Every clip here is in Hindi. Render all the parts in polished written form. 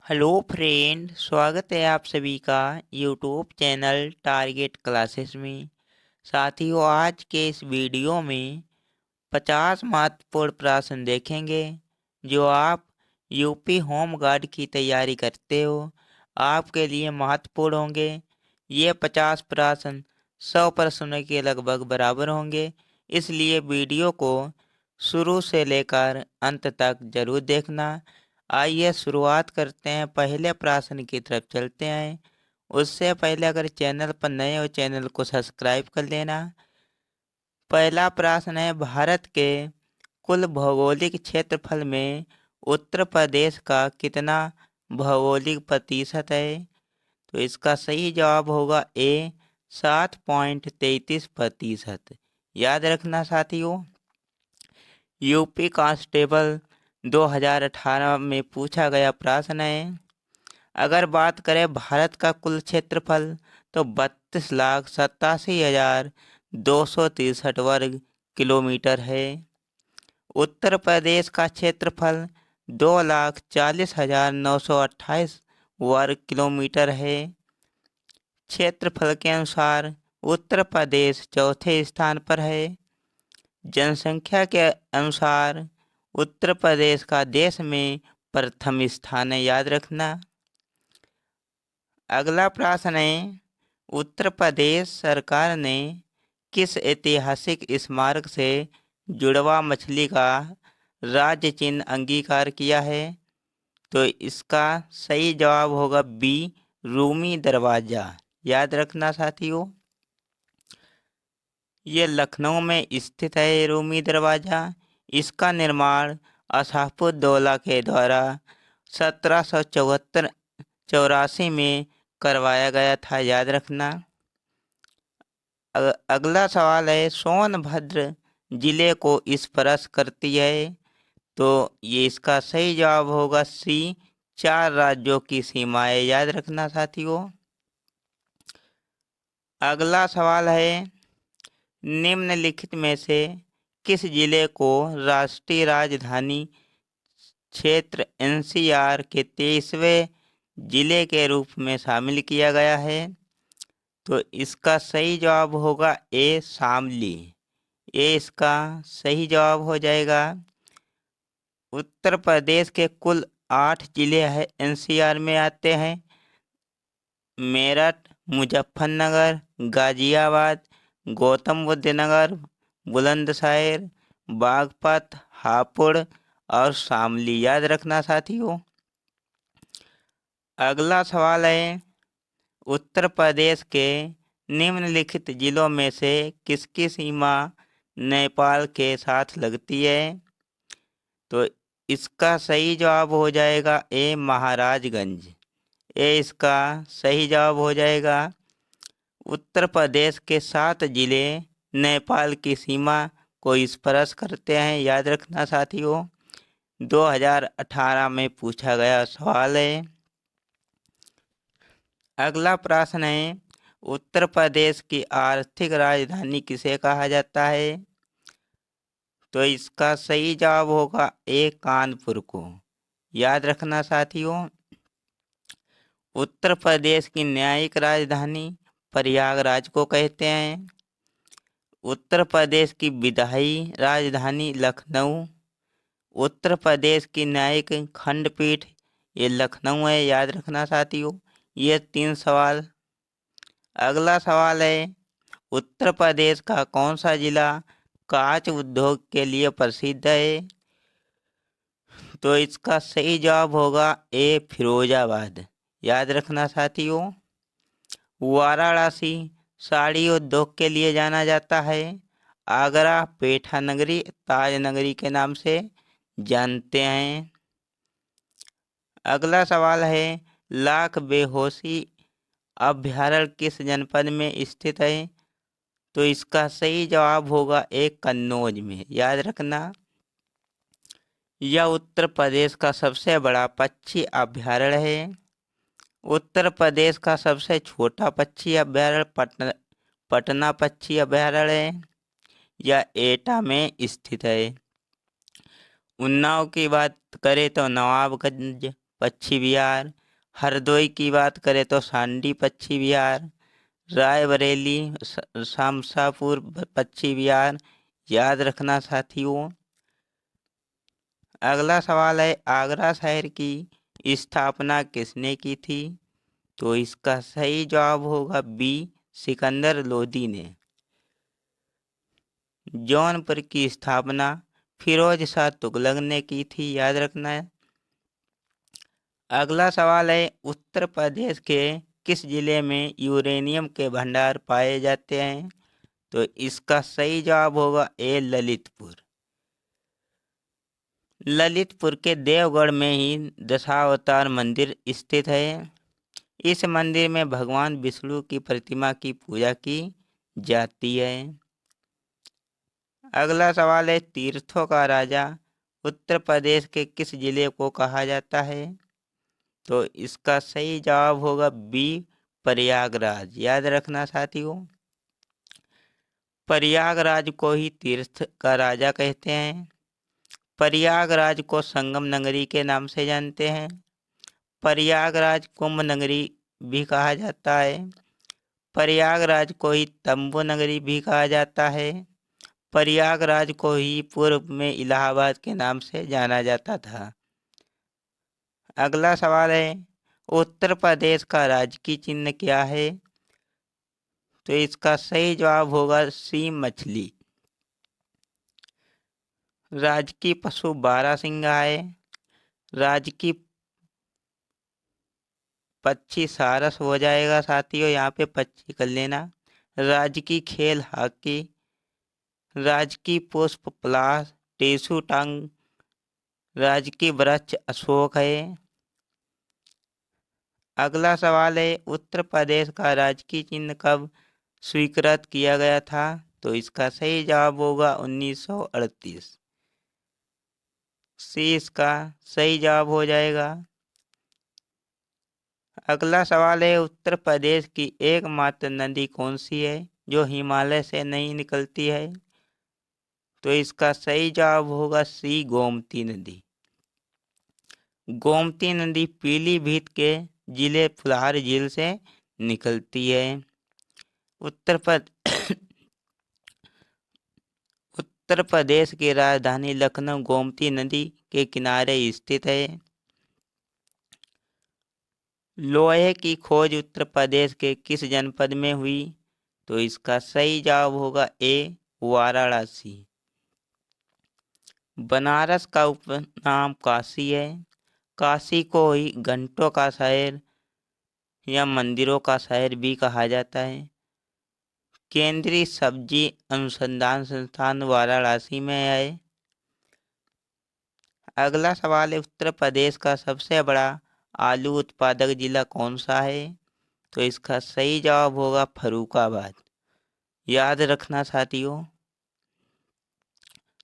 हेलो फ्रेंड, स्वागत है आप सभी का यूट्यूब चैनल टारगेट क्लासेस में। साथियों, आज के इस वीडियो में 50 महत्वपूर्ण प्रश्न देखेंगे जो आप यूपी होम गार्ड की तैयारी करते हो आपके लिए महत्वपूर्ण होंगे। ये 50 प्रश्न 100 प्रश्नों के लगभग बराबर होंगे, इसलिए वीडियो को शुरू से लेकर अंत तक जरूर देखना। आइए शुरुआत करते हैं, पहले प्रश्न की तरफ चलते हैं। उससे पहले अगर चैनल पर नए हो चैनल को सब्सक्राइब कर लेना। पहला प्रश्न है, भारत के कुल भौगोलिक क्षेत्रफल में उत्तर प्रदेश का कितना भौगोलिक प्रतिशत है? तो इसका सही जवाब होगा ए 7.33%। याद रखना साथियों। यूपी कांस्टेबल 2018 में पूछा गया प्रश्न है। अगर बात करें भारत का कुल क्षेत्रफल तो 32,87,263 वर्ग किलोमीटर है। उत्तर प्रदेश का क्षेत्रफल 2,40,928 वर्ग किलोमीटर है। क्षेत्रफल के अनुसार उत्तर प्रदेश चौथे स्थान पर है। जनसंख्या के अनुसार उत्तर प्रदेश का देश में प्रथम स्थान है, याद रखना। अगला प्रश्न है, उत्तर प्रदेश सरकार ने किस ऐतिहासिक स्मारक से जुड़वा मछली का राज्य चिन्ह अंगीकार किया है? तो इसका सही जवाब होगा बी रूमी दरवाजा। याद रखना साथियों। ये लखनऊ में स्थित है रूमी दरवाजा। इसका निर्माण असाफुद्दौला के द्वारा 1784 में करवाया गया था, याद रखना। अगला सवाल है, सोनभद्र जिले को स्पर्श करती है? तो ये इसका सही जवाब होगा सी 4 राज्यों की सीमाएं, याद रखना साथियों। अगला सवाल है, निम्नलिखित में से किस जिले को राष्ट्रीय राजधानी क्षेत्र एनसीआर के 23वें जिले के रूप में शामिल किया गया है? तो इसका सही जवाब होगा ए शामली। ये इसका सही जवाब हो जाएगा। उत्तर प्रदेश के कुल 8 जिले हैं एनसीआर में आते हैं। मेरठ, मुजफ्फरनगर, गाजियाबाद, गौतम बुद्ध नगर, बुलंदशहर, बागपत, हापुड़ और शामली, याद रखना साथियों। अगला सवाल है, उत्तर प्रदेश के निम्नलिखित जिलों में से किसकी सीमा नेपाल के साथ लगती है? तो इसका सही जवाब हो जाएगा ए महाराजगंज। ये इसका सही जवाब हो जाएगा। उत्तर प्रदेश के 7 जिले नेपाल की सीमा को स्पर्श करते हैं, याद रखना साथियों। 2018 में पूछा गया सवाल है। अगला प्रश्न है, उत्तर प्रदेश की आर्थिक राजधानी किसे कहा जाता है? तो इसका सही जवाब होगा ए कानपुर को। याद रखना साथियों। उत्तर प्रदेश की न्यायिक राजधानी प्रयागराज को कहते हैं। उत्तर प्रदेश की विधायी राजधानी लखनऊ। उत्तर प्रदेश की न्यायिक खंडपीठ ये लखनऊ है, याद रखना साथियों। ये 3 सवाल। अगला सवाल है, उत्तर प्रदेश का कौन सा जिला कांच उद्योग के लिए प्रसिद्ध है? तो इसका सही जवाब होगा ए फिरोजाबाद। याद रखना साथियों। वाराणसी साड़ी उद्योग के लिए जाना जाता है। आगरा पेठा नगरी ताज नगरी के नाम से जानते हैं। अगला सवाल है, लाख बेहोशी अभ्यारण्य किस जनपद में स्थित है? तो इसका सही जवाब होगा एक कन्नौज में, याद रखना। यह उत्तर प्रदेश का सबसे बड़ा पक्षी अभ्यारण्य है। उत्तर प्रदेश का सबसे छोटा पक्षी अभ्यारण्य पटना पक्षी अभ्यारण्य है। यह एटा में स्थित है। उन्नाव की बात करें तो नवाबगंज पक्षी विहार, हरदोई की बात करें तो सांडी पक्षी विहार, रायबरेली शामसापुर पक्षी विहार। याद रखना साथियों। अगला सवाल है, आगरा शहर की स्थापना किसने की थी? तो इसका सही जवाब होगा बी, सिकंदर लोदी ने। जौनपुर की स्थापना फिरोज शाह तुगलक ने की थी, याद रखना है। अगला सवाल है, उत्तर प्रदेश के किस जिले में यूरेनियम के भंडार पाए जाते हैं? तो इसका सही जवाब होगा ए, ललितपुर। ललितपुर के देवगढ़ में ही दशावतार मंदिर स्थित है। इस मंदिर में भगवान विष्णु की प्रतिमा की पूजा की जाती है। अगला सवाल है, तीर्थों का राजा उत्तर प्रदेश के किस जिले को कहा जाता है? तो इसका सही जवाब होगा बी, प्रयागराज। याद रखना साथियों। प्रयागराज को ही तीर्थ का राजा कहते हैं। प्रयागराज को संगम नगरी के नाम से जानते हैं। प्रयागराज कुंभ नगरी भी कहा जाता है। प्रयागराज को ही तंबू नगरी भी कहा जाता है। प्रयागराज को ही पूर्व में इलाहाबाद के नाम से जाना जाता था। अगला सवाल है, उत्तर प्रदेश का राजकीय चिन्ह क्या है? तो इसका सही जवाब होगा सी, मछली। राजकीय पशु बारहसिंगा है। राजकीय पक्षी सारस हो जाएगा साथियों, यहाँ पे पक्षी कर लेना। राजकीय खेल हॉकी। राजकीय पुष्प पलाश, टेसू टांग। राजकीय वृक्ष अशोक है। अगला सवाल है, उत्तर प्रदेश का राजकीय चिन्ह कब स्वीकृत किया गया था? तो इसका सही जवाब होगा 1938। सी इसका सही जवाब हो जाएगा। अगला सवाल है, उत्तर प्रदेश की एकमात्र नदी कौन सी है जो हिमालय से नहीं निकलती है? तो इसका सही जवाब होगा सी, गोमती नदी। गोमती नदी पीलीभीत के जिले फुलहार झील से निकलती है। उत्तर प्रदेश उत्तर प्रदेश की राजधानी लखनऊ गोमती नदी के किनारे स्थित है। लोहे की खोज उत्तर प्रदेश के किस जनपद में हुई? तो इसका सही जवाब होगा ए, वाराणसी। बनारस का उपनाम काशी है। काशी को ही घंटों का शहर या मंदिरों का शहर भी कहा जाता है। केंद्रीय सब्जी अनुसंधान संस्थान वाराणसी में है। अगला सवाल है, उत्तर प्रदेश का सबसे बड़ा आलू उत्पादक जिला कौन सा है? तो इसका सही जवाब होगा फर्रुखाबाद। याद रखना साथियों।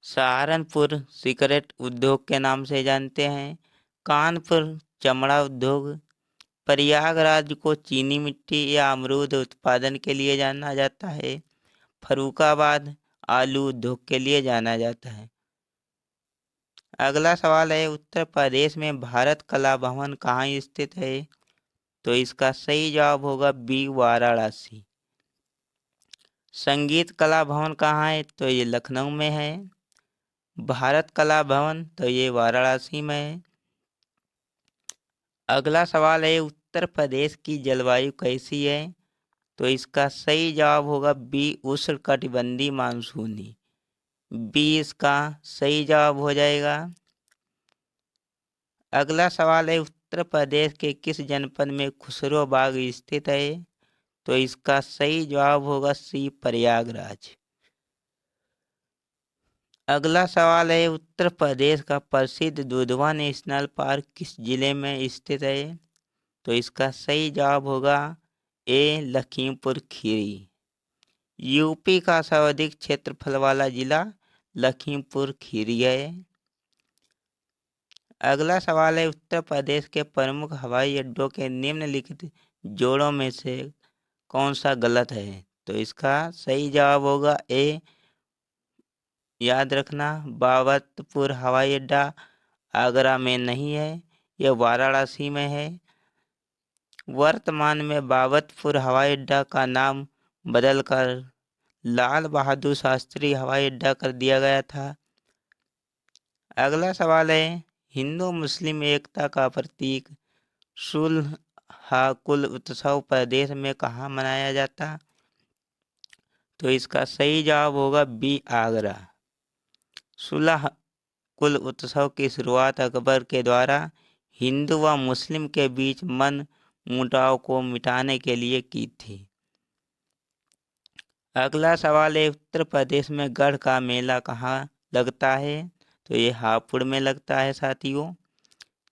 सहारनपुर सिगरेट उद्योग के नाम से जानते हैं। कानपुर चमड़ा उद्योग। प्रयागराज को चीनी मिट्टी या अमरूद उत्पादन के लिए जाना जाता है। फर्रुखाबाद आलू उद्योग के लिए जाना जाता है। अगला सवाल है, उत्तर प्रदेश में भारत कला भवन कहाँ स्थित है? तो इसका सही जवाब होगा बी, वाराणसी। संगीत कला भवन कहाँ है? तो ये लखनऊ में है। भारत कला भवन तो ये वाराणसी में है। अगला सवाल है, उत्तर प्रदेश की जलवायु कैसी है? तो इसका सही जवाब होगा बी, उष्णकटिबंधीय मानसूनी। बी इसका सही जवाब हो जाएगा। अगला सवाल है, उत्तर प्रदेश के किस जनपद में खुसरो बाग स्थित है? तो इसका सही जवाब होगा सी, प्रयागराज। अगला सवाल है, उत्तर प्रदेश का प्रसिद्ध दुधवा नेशनल पार्क किस जिले में स्थित है? तो इसका सही जवाब होगा ए, लखीमपुर खीरी। यूपी का सर्वाधिक क्षेत्रफल वाला जिला लखीमपुर खीरी है। अगला सवाल है, उत्तर प्रदेश के प्रमुख हवाई अड्डों के निम्नलिखित जोड़ों में से कौन सा गलत है? तो इसका सही जवाब होगा ए, याद रखना, बाबतपुर हवाई अड्डा आगरा में नहीं है, यह वाराणसी में है। वर्तमान में बाबतपुर हवाई अड्डा का नाम बदलकर लाल बहादुर शास्त्री हवाई अड्डा कर दिया गया था। अगला सवाल है, हिंदू मुस्लिम एकता का प्रतीक सुलह-कुल उत्सव प्रदेश में कहाँ मनाया जाता? तो इसका सही जवाब होगा बी, आगरा। सुलह कुल उत्सव की शुरुआत अकबर के द्वारा हिंदू व मुस्लिम के बीच मन मुटाव को मिटाने के लिए की थी। अगला सवाल है, उत्तर प्रदेश में गढ़ का मेला कहाँ लगता है? तो ये हापुड़ में लगता है साथियों।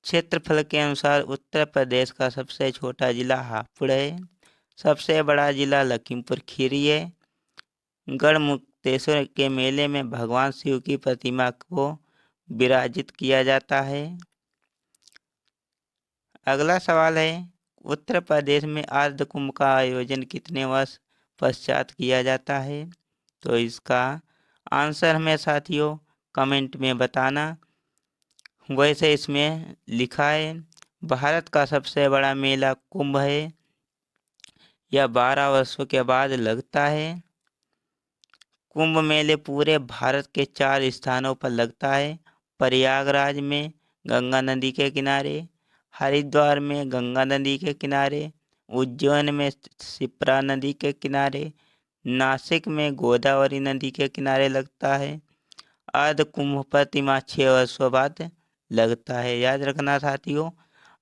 क्षेत्रफल के अनुसार उत्तर प्रदेश का सबसे छोटा जिला हापुड़ है। सबसे बड़ा जिला लखीमपुर खीरी है। गढ़ मुक्तेश्वर के मेले में भगवान शिव की प्रतिमा को विराजित किया जाता है। अगला सवाल है, उत्तर प्रदेश में आर्द्र कुंभ का आयोजन कितने वर्ष पश्चात किया जाता है? तो इसका आंसर हमें साथियों कमेंट में बताना। वैसे इसमें लिखा है, भारत का सबसे बड़ा मेला कुंभ है। यह 12 वर्षों के बाद लगता है। कुंभ मेले पूरे भारत के 4 स्थानों पर लगता है। प्रयागराज में गंगा नदी के किनारे, हरिद्वार में गंगा नदी के किनारे, उज्जैन में शिप्रा नदी के किनारे, नासिक में गोदावरी नदी के किनारे लगता है। अर्ध कुंभ प्रतिमा 6 वर्षों बाद लगता है। याद रखना साथियों,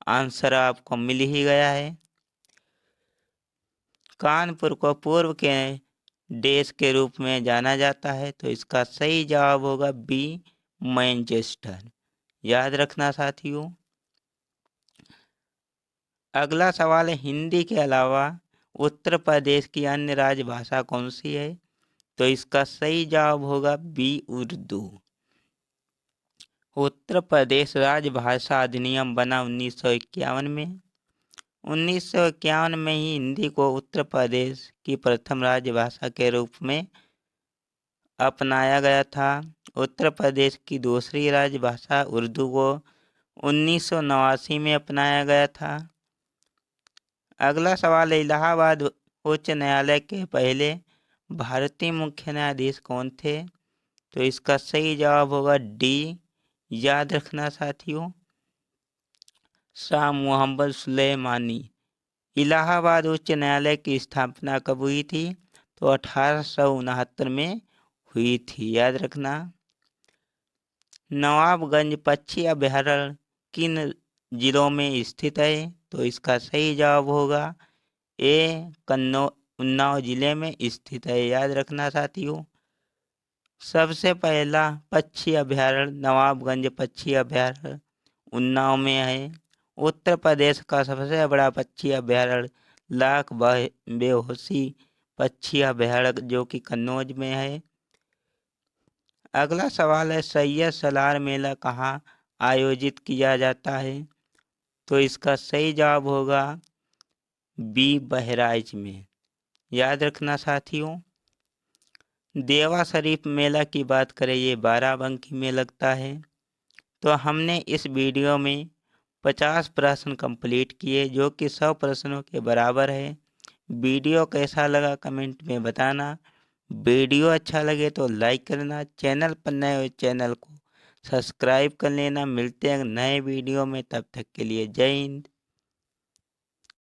आंसर आपको मिल ही गया है। कानपुर को पूर्व के देश के रूप में जाना जाता है। तो इसका सही जवाब होगा बी, मैनचेस्टर। याद रखना साथियों। अगला सवाल है, हिंदी के अलावा उत्तर प्रदेश की अन्य राजभाषा कौन सी है? तो इसका सही जवाब होगा बी, उर्दू। उत्तर प्रदेश राजभाषा अधिनियम बना 1951 में। 1951 में ही हिंदी को उत्तर प्रदेश की प्रथम राजभाषा के रूप में अपनाया गया था। उत्तर प्रदेश की दूसरी राजभाषा उर्दू को 1989 में अपनाया गया था। अगला सवाल है, इलाहाबाद उच्च न्यायालय के पहले भारतीय मुख्य न्यायाधीश कौन थे? तो इसका सही जवाब होगा डी। याद रखना साथियों, शाह मोहम्मद सुलेमानी। इलाहाबाद उच्च न्यायालय की स्थापना कब हुई थी? तो 1869 में हुई थी। याद रखना। नवाबगंज पक्षी अभयारण्य किन जिलों में स्थित है? तो इसका सही जवाब होगा ए, उन्नाव जिले में स्थित है। याद रखना साथियों। सबसे पहला पक्षी अभयारण्य नवाबगंज पक्षी अभयारण्य उन्नाव में है। उत्तर प्रदेश का सबसे बड़ा पक्षी अभयारण्य लाख बेहोशी पक्षी अभयारण्य जो कि कन्नौज में है। अगला सवाल है, सैयद सलार मेला कहाँ आयोजित किया जाता है? तो इसका सही जवाब होगा बी, बहराइच में। याद रखना साथियों। देवा शरीफ मेला की बात करें, ये बाराबंकी में लगता है। तो हमने इस वीडियो में 50 प्रश्न कंप्लीट किए जो कि 100 प्रश्नों के बराबर है। वीडियो कैसा लगा कमेंट में बताना। वीडियो अच्छा लगे तो लाइक करना। चैनल पर नए हो चैनल को सब्सक्राइब कर लेना। मिलते हैं नए वीडियो में, तब तक के लिए जय हिंद।